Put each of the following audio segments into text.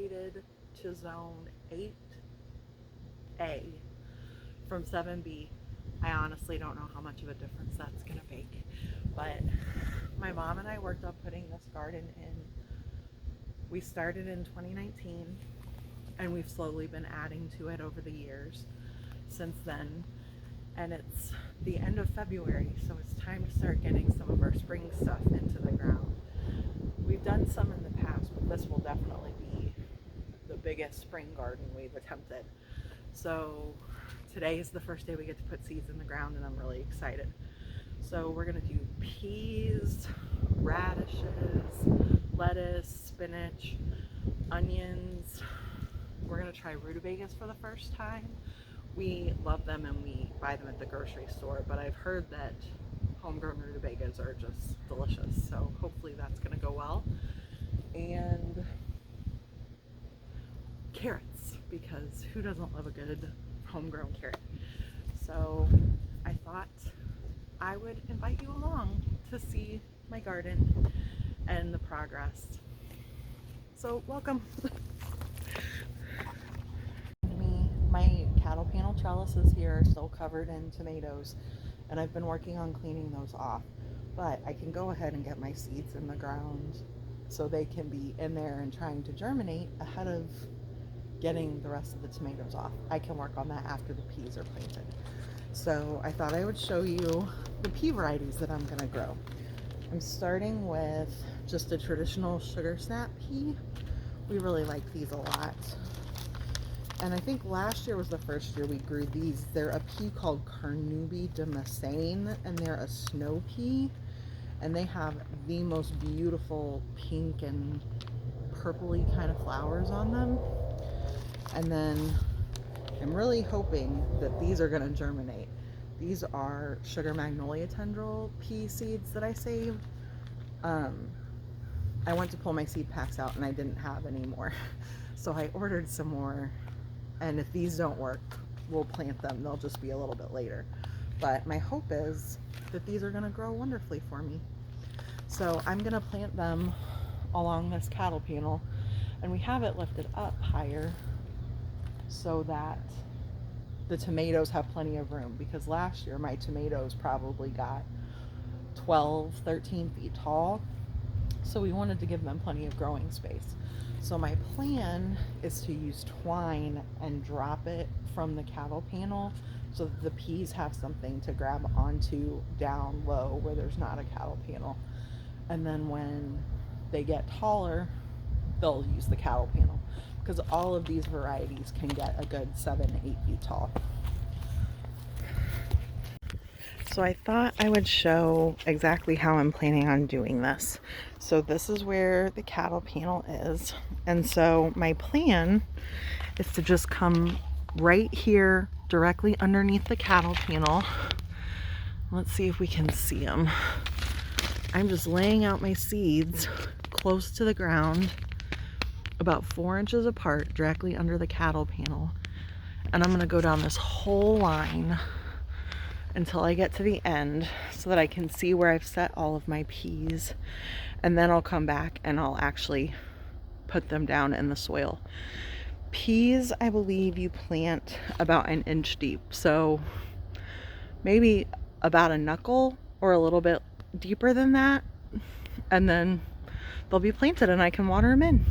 updated to zone 8A from 7B. I honestly don't know how much of a difference that's going to make, but my mom and I worked on putting this garden in. We started in 2019 and we've slowly been adding to it over the years since then. And it's the end of February, so it's time to start getting some of our spring stuff into the ground. We've done some in the past, but this will definitely be the biggest spring garden we've attempted. So today is the first day we get to put seeds in the ground, and I'm really excited. So we're gonna do peas, radishes, lettuce, spinach, onions. We're gonna try rutabagas for the first time. We love them and we buy them at the grocery store, but I've heard that homegrown rutabagas are just delicious, so hopefully that's gonna go well. And carrots, because who doesn't love a good homegrown carrot? So I thought I would invite you along to see my garden and the progress. So welcome. My cattle panel trellises here are still covered in tomatoes, and I've been working on cleaning those off. But I can go ahead and get my seeds in the ground so they can be in there and trying to germinate ahead of getting the rest of the tomatoes off. I can work on that after the peas are planted. So I thought I would show you the pea varieties that I'm going to grow. I'm starting with just a traditional sugar snap pea. We really like these a lot. And I think last year was the first year we grew these. They're a pea called Carnauba de Massane, and they're a snow pea. And they have the most beautiful pink and purpley kind of flowers on them. And then I'm really hoping that these are going to germinate. These are sugar magnolia tendril pea seeds that I saved. I went to pull my seed packs out and I didn't have any more. So I ordered some more. And if these don't work, we'll plant them. They'll just be a little bit later. But my hope is that these are going to grow wonderfully for me. So I'm going to plant them along this cattle panel. And we have it lifted up higher so that the tomatoes have plenty of room. Because last year my tomatoes probably got 12, 13 feet tall. So we wanted to give them plenty of growing space. So my plan is to use twine and drop it from the cattle panel so that the peas have something to grab onto down low where there's not a cattle panel. And then when they get taller, they'll use the cattle panel, because all of these varieties can get a good 7 to 8 feet tall. So I thought I would show exactly how I'm planning on doing this. So this is where the cattle panel is. And so my plan is to just come right here directly underneath the cattle panel. Let's see if we can see them. I'm just laying out my seeds close to the ground, about 4 inches apart, directly under the cattle panel. And I'm going to go down this whole line until I get to the end so that I can see where I've set all of my peas. And then I'll come back and I'll actually put them down in the soil. Peas, I believe you plant about 1 inch deep. So maybe about a knuckle or a little bit deeper than that. And then they'll be planted and I can water them in.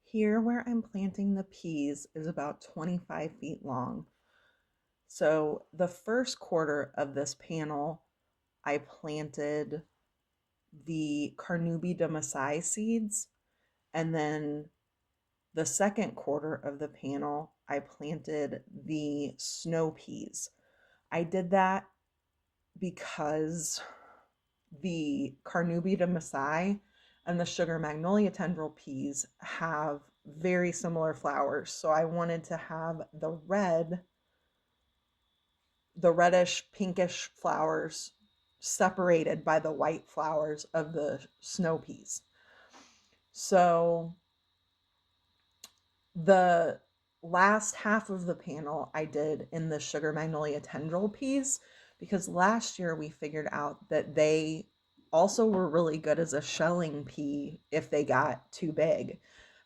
Here where I'm planting the peas is about 25 feet long. So the first quarter of this panel, I planted the Carnauba de Massai seeds. And then the second quarter of the panel, I planted the snow peas. I did that because the Carnauba de Massai and the sugar magnolia tendril peas have very similar flowers. So I wanted to have the reddish pinkish flowers separated by the white flowers of the snow peas. So the last half of the panel I did in the sugar magnolia tendril peas, because last year we figured out that they also were really good as a shelling pea if they got too big.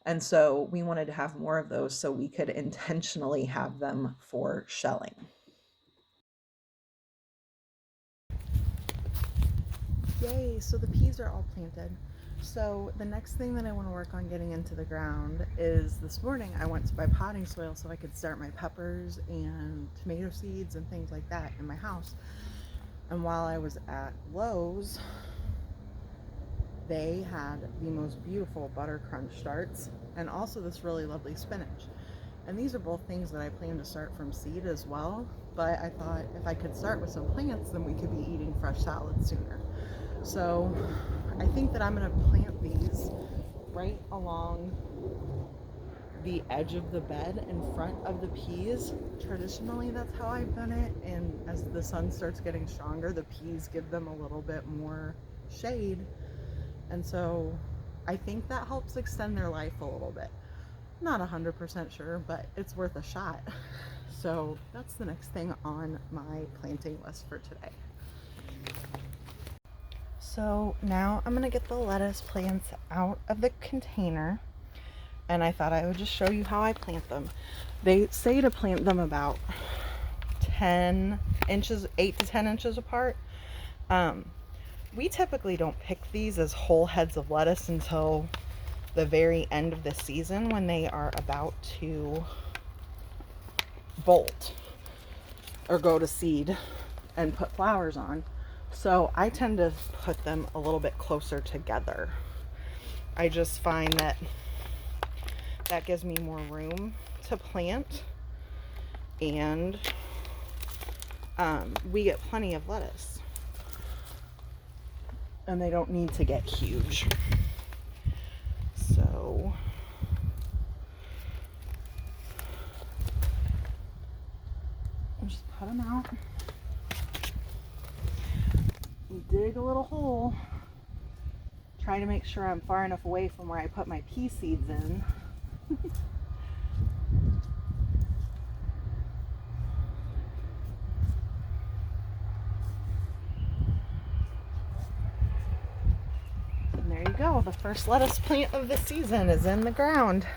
And so we wanted to have more of those so we could intentionally have them for shelling. Yay, so the peas are all planted. So the next thing that I want to work on getting into the ground is this morning I went to buy potting soil so I could start my peppers and tomato seeds and things like that in my house. And while I was at Lowe's, they had the most beautiful butter crunch starts and also this really lovely spinach. And these are both things that I plan to start from seed as well. But I thought if I could start with some plants, then we could be eating fresh salad sooner. So I think that I'm going to plant these right along the edge of the bed in front of the peas. Traditionally, that's how I've done it. And as the sun starts getting stronger, the peas give them a little bit more shade. And so I think that helps extend their life a little bit. Not 100% sure, but it's worth a shot. So that's the next thing on my planting list for today. So now I'm gonna get the lettuce plants out of the container, and I thought I would just show you how I plant them. They say to plant them about 10 inches, 8 to 10 inches apart. We typically don't pick these as whole heads of lettuce until the very end of the season when they are about to bolt or go to seed and put flowers on. So I tend to put them a little bit closer together. I just find that that gives me more room to plant, and we get plenty of lettuce and they don't need to get huge. So I'll just put them out. Dig a little hole. Try to make sure I'm far enough away from where I put my pea seeds in. And there you go. The first lettuce plant of the season is in the ground.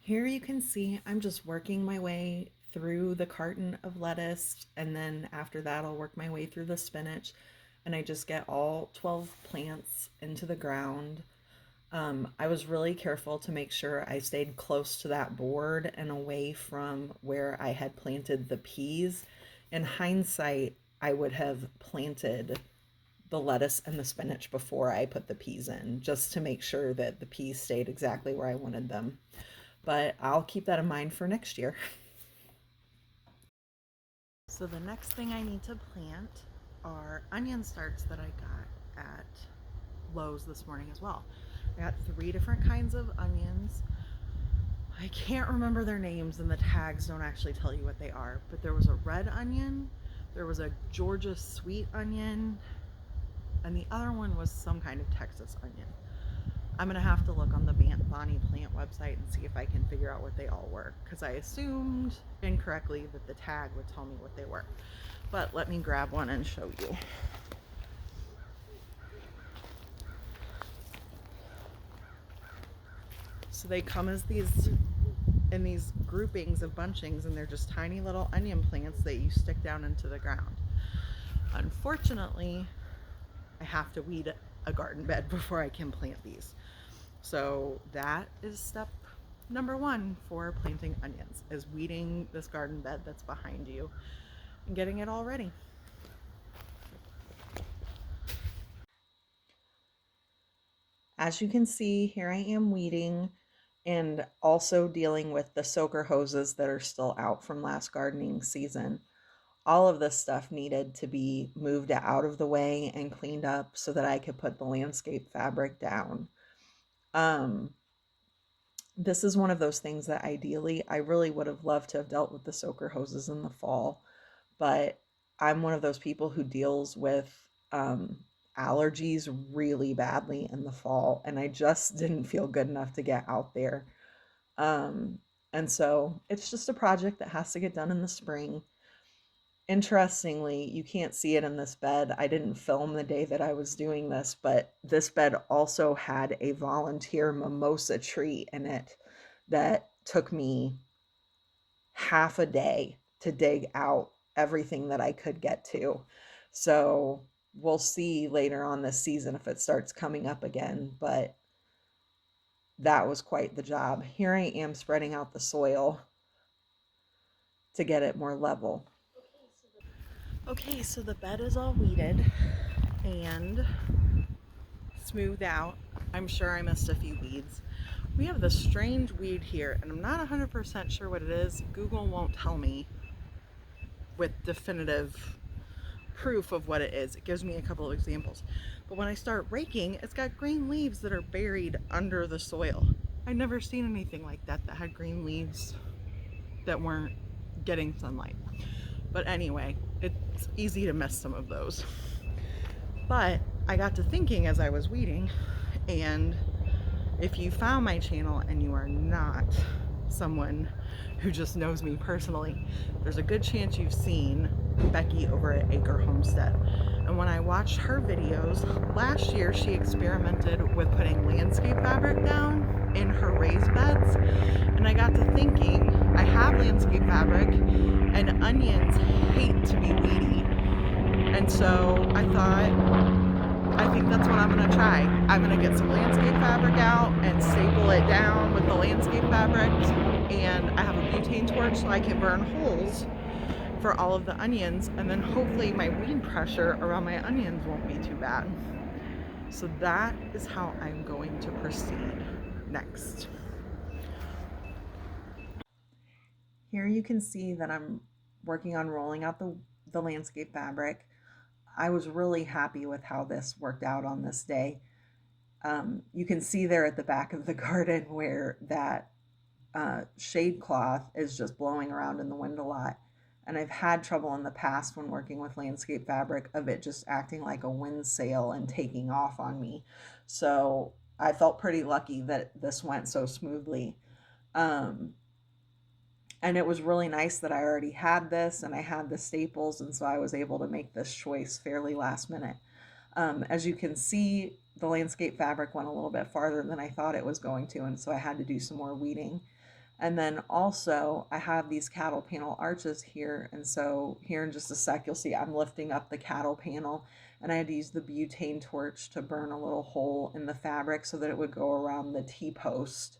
Here you can see I'm just working my way through the carton of lettuce, and then after that I'll work my way through the spinach, and I just get all 12 plants into the ground. I was really careful to make sure I stayed close to that board and away from where I had planted the peas. In hindsight, I would have planted the lettuce and the spinach before I put the peas in, just to make sure that the peas stayed exactly where I wanted them. But I'll keep that in mind for next year. So the next thing I need to plant are onion starts that I got at Lowe's this morning as well. I got 3 different kinds of onions. I can't remember their names and the tags don't actually tell you what they are, but there was a red onion, there was a Georgia sweet onion, and the other one was some kind of Texas onion. I'm gonna have to look on the Bonnie Plant website and see if I can figure out what they all were, because I assumed incorrectly that the tag would tell me what they were. But let me grab one and show you. So they come as in these groupings of bunchings, and they're just tiny little onion plants that you stick down into the ground. Unfortunately, I have to weed a garden bed before I can plant these. So that is step number 1 for planting onions, is weeding this garden bed that's behind you and getting it all ready. As you can see, here I am weeding and also dealing with the soaker hoses that are still out from last gardening season. All of this stuff needed to be moved out of the way and cleaned up so that I could put the landscape fabric down. This is one of those things that ideally I really would have loved to have dealt with the soaker hoses in the fall, but I'm one of those people who deals with allergies really badly in the fall, and I just didn't feel good enough to get out there. And so it's just a project that has to get done in the spring. Interestingly, you can't see it in this bed. I didn't film the day that I was doing this, but this bed also had a volunteer mimosa tree in it that took me half a day to dig out everything that I could get to. So we'll see later on this season if it starts coming up again, but that was quite the job. Here I am spreading out the soil to get it more level. Okay, so the bed is all weeded and smoothed out. I'm sure I missed a few weeds. We have this strange weed here, and I'm not 100% sure what it is. Google won't tell me with definitive proof of what it is. It gives me a couple of examples. But when I start raking, it's got green leaves that are buried under the soil. I've never seen anything like that that had green leaves that weren't getting sunlight. But anyway, it's easy to miss some of those. But I got to thinking as I was weeding, and if you found my channel and you are not someone who just knows me personally, there's a good chance you've seen Becky over at Acre Homestead. And when I watched her videos, last year she experimented with putting landscape fabric down in her raised beds. And I got to thinking, I have landscape fabric and onions hate to be weedy. And so I thought, I think that's what I'm gonna try. I'm gonna get some landscape fabric out and staple it down with the landscape fabric. And I have a butane torch so I can burn holes for all of the onions. And then hopefully my weed pressure around my onions won't be too bad. So that is how I'm going to proceed next. Here you can see that I'm working on rolling out the landscape fabric. I was really happy with how this worked out on this day. You can see there at the back of the garden where that shade cloth is just blowing around in the wind a lot. And I've had trouble in the past when working with landscape fabric of it just acting like a wind sail and taking off on me. So I felt pretty lucky that this went so smoothly. And it was really nice that I already had this and I had the staples, and so I was able to make this choice fairly last minute. As you can see, the landscape fabric went a little bit farther than I thought it was going to, and so I had to do some more weeding. And then also I have these cattle panel arches here, and so here in just a sec you'll see I'm lifting up the cattle panel, and I had to use the butane torch to burn a little hole in the fabric so that it would go around the T-post.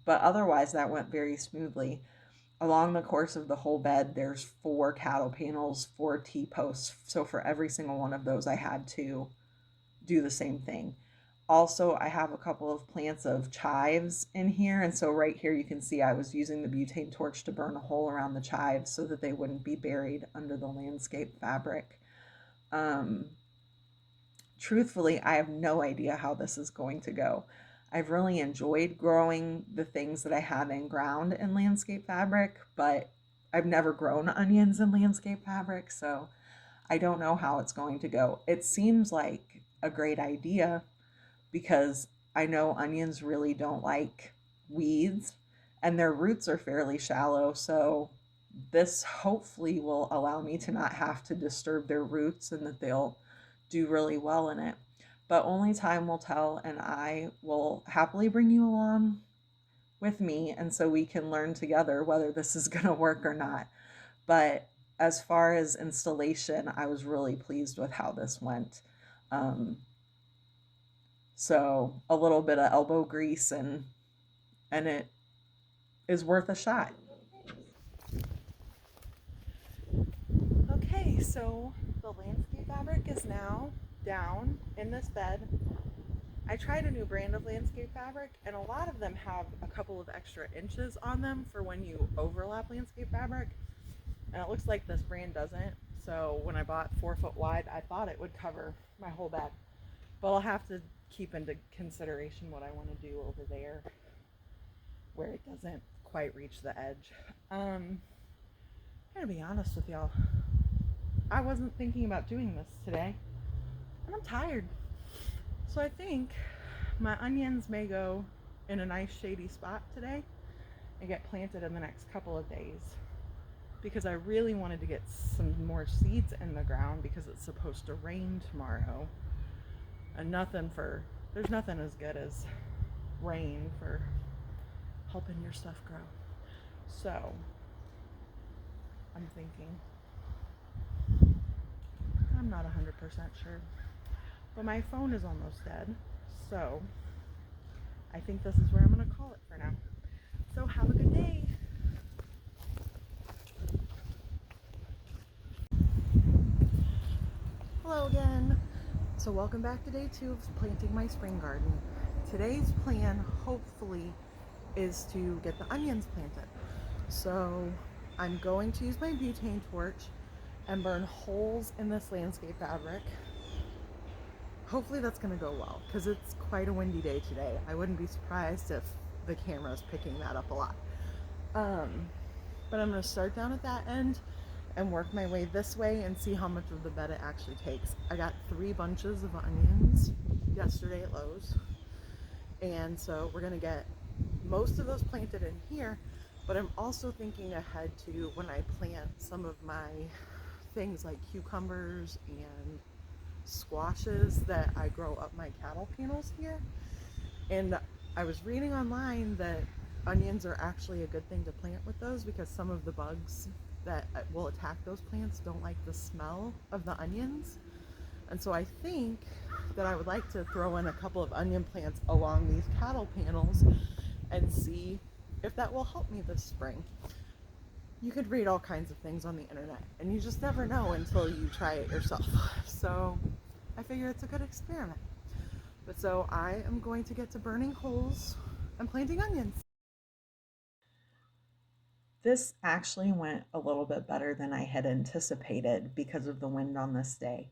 But otherwise that went very smoothly. Along the course of the whole bed, there's 4 cattle panels, 4 T-posts. So for every single one of those, I had to do the same thing. Also, I have a couple of plants of chives in here. And so right here, you can see I was using the butane torch to burn a hole around the chives so that they wouldn't be buried under the landscape fabric. Truthfully, I have no idea how this is going to go. I've really enjoyed growing the things that I have in ground in landscape fabric, but I've never grown onions in landscape fabric, so I don't know how it's going to go. It seems like a great idea because I know onions really don't like weeds and their roots are fairly shallow, so this hopefully will allow me to not have to disturb their roots and that they'll do really well in it. But only time will tell, and I will happily bring you along with me, and so we can learn together whether this is going to work or not. But as far as installation, I was really pleased with how this went. So a little bit of elbow grease and it is worth a shot. Okay, so the landscape fabric is now down in this bed. I tried a new brand of landscape fabric, and a lot of them have a couple of extra inches on them for when you overlap landscape fabric, and it looks like this brand doesn't. So when I bought 4 foot wide, I thought it would cover my whole bed, but I'll have to keep into consideration what I want to do over there where it doesn't quite reach the edge. I'm gonna be honest with y'all, I wasn't thinking about doing this today, and I'm tired. So I think my onions may go in a nice shady spot today and get planted in the next couple of days. because I really wanted to get some more seeds in the ground because it's supposed to rain tomorrow. And there's nothing as good as rain for helping your stuff grow. So I'm thinking, I'm not 100% sure, but my phone is almost dead, so I think this is where I'm going to call it for now. So have a good day. Hello again. So welcome back to day 2 of planting my spring garden. Today's plan, hopefully, is to get the onions planted. So I'm going to use my butane torch and burn holes in this landscape fabric. Hopefully that's going to go well because it's quite a windy day today. I wouldn't be surprised if the camera's picking that up a lot. But I'm going to start down at that end and work my way this way and see how much of the bed it actually takes. I got 3 bunches of onions yesterday at Lowe's, and so we're going to get most of those planted in here, but I'm also thinking ahead to when I plant some of my things like cucumbers and squashes that I grow up my cattle panels here. And I was reading online that onions are actually a good thing to plant with those because some of the bugs that will attack those plants don't like the smell of the onions. And so I think that I would like to throw in a couple of onion plants along these cattle panels and see if that will help me this spring. You could read all kinds of things on the internet and you just never know until you try it yourself. So I figure it's a good experiment. But so I am going to get to burning holes and planting onions. This actually went a little bit better than I had anticipated because of the wind on this day.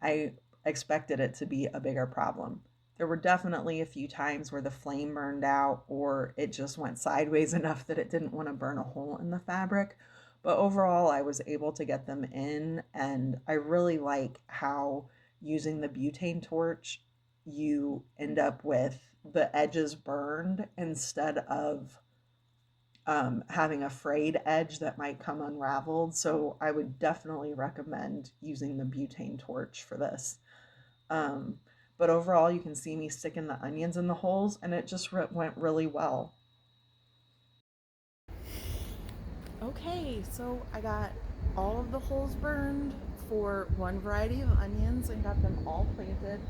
I expected it to be a bigger problem. There were definitely a few times where the flame burned out or it just went sideways enough that it didn't want to burn a hole in the fabric. But overall, I was able to get them in, and I really like how using the butane torch, you end up with the edges burned instead of having a frayed edge that might come unraveled. So I would definitely recommend using the butane torch for this. But overall, you can see me sticking the onions in the holes, and it just went really well. Okay, so I got all of the holes burned for one variety of onions and got them all planted.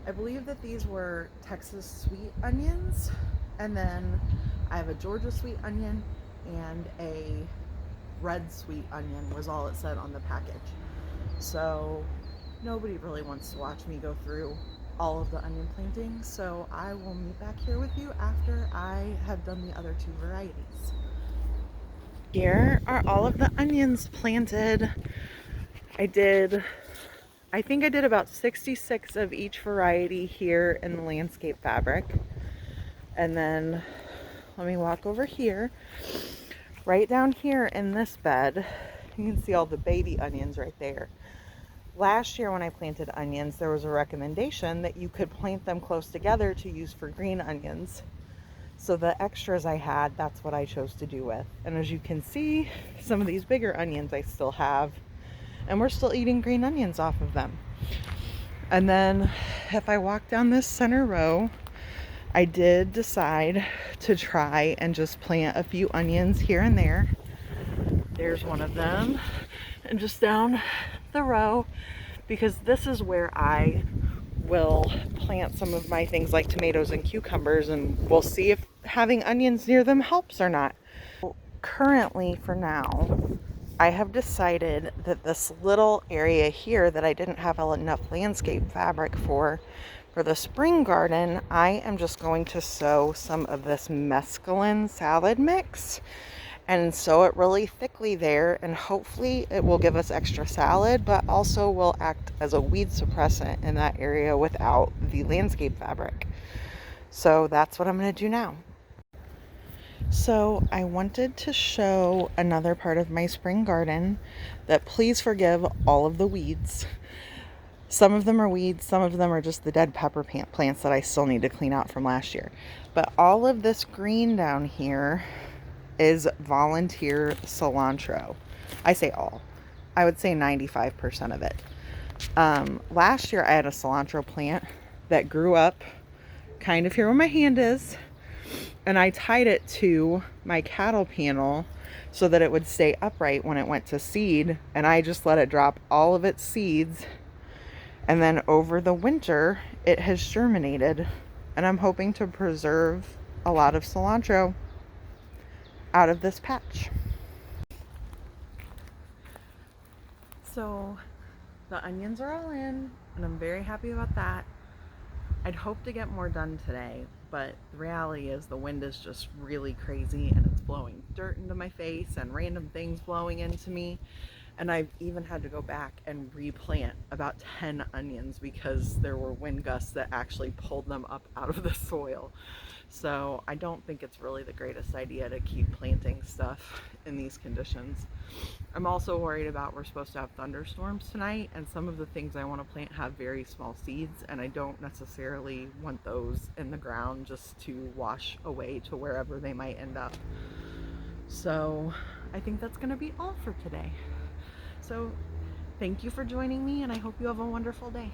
I believe that these were Texas sweet onions, and then I have a Georgia sweet onion and a red sweet onion was all it said on the package. So nobody really wants to watch me go through all of the onion planting, so I will meet back here with you after I have done the other 2 varieties. Here are all of the onions planted. I think I did about 66 of each variety here in the landscape fabric. And then let me walk over here. Right down here in this bed, you can see all the baby onions right there. Last year when I planted onions, there was a recommendation that you could plant them close together to use for green onions. So the extras I had, that's what I chose to do with. And as you can see, some of these bigger onions I still have, and we're still eating green onions off of them. And then if I walk down this center row, I did decide to try and just plant a few onions here and there. There's one of them, and just down the row, because this is where I will plant some of my things like tomatoes and cucumbers, and we'll see if having onions near them helps or not. Currently, for now, I have decided that this little area here that I didn't have enough landscape fabric for the spring garden, I am just going to sow some of this mesclun salad mix and sow it really thickly there, and hopefully it will give us extra salad, but also will act as a weed suppressant in that area without the landscape fabric. So that's what I'm going to do now. So I wanted to show another part of my spring garden that, please forgive all of the weeds. Some of them are weeds, some of them are just the dead pepper plants that I still need to clean out from last year. But all of this green down here is volunteer cilantro. I say all. I would say 95% of it. Last year I had a cilantro plant that grew up kind of here where my hand is, and I tied it to my cattle panel so that it would stay upright when it went to seed, and I just let it drop all of its seeds, and then over the winter it has germinated, and I'm hoping to preserve a lot of cilantro out of this patch. So the onions are all in, and I'm very happy about that. I'd hope to get more done today, but the reality is the wind is just really crazy, and it's blowing dirt into my face and random things blowing into me. And I've even had to go back and replant about 10 onions because there were wind gusts that actually pulled them up out of the soil. So I don't think it's really the greatest idea to keep planting stuff in these conditions. I'm also worried about, we're supposed to have thunderstorms tonight, and some of the things I want to plant have very small seeds, and I don't necessarily want those in the ground just to wash away to wherever they might end up. So I think that's going to be all for today. So thank you for joining me, and I hope you have a wonderful day.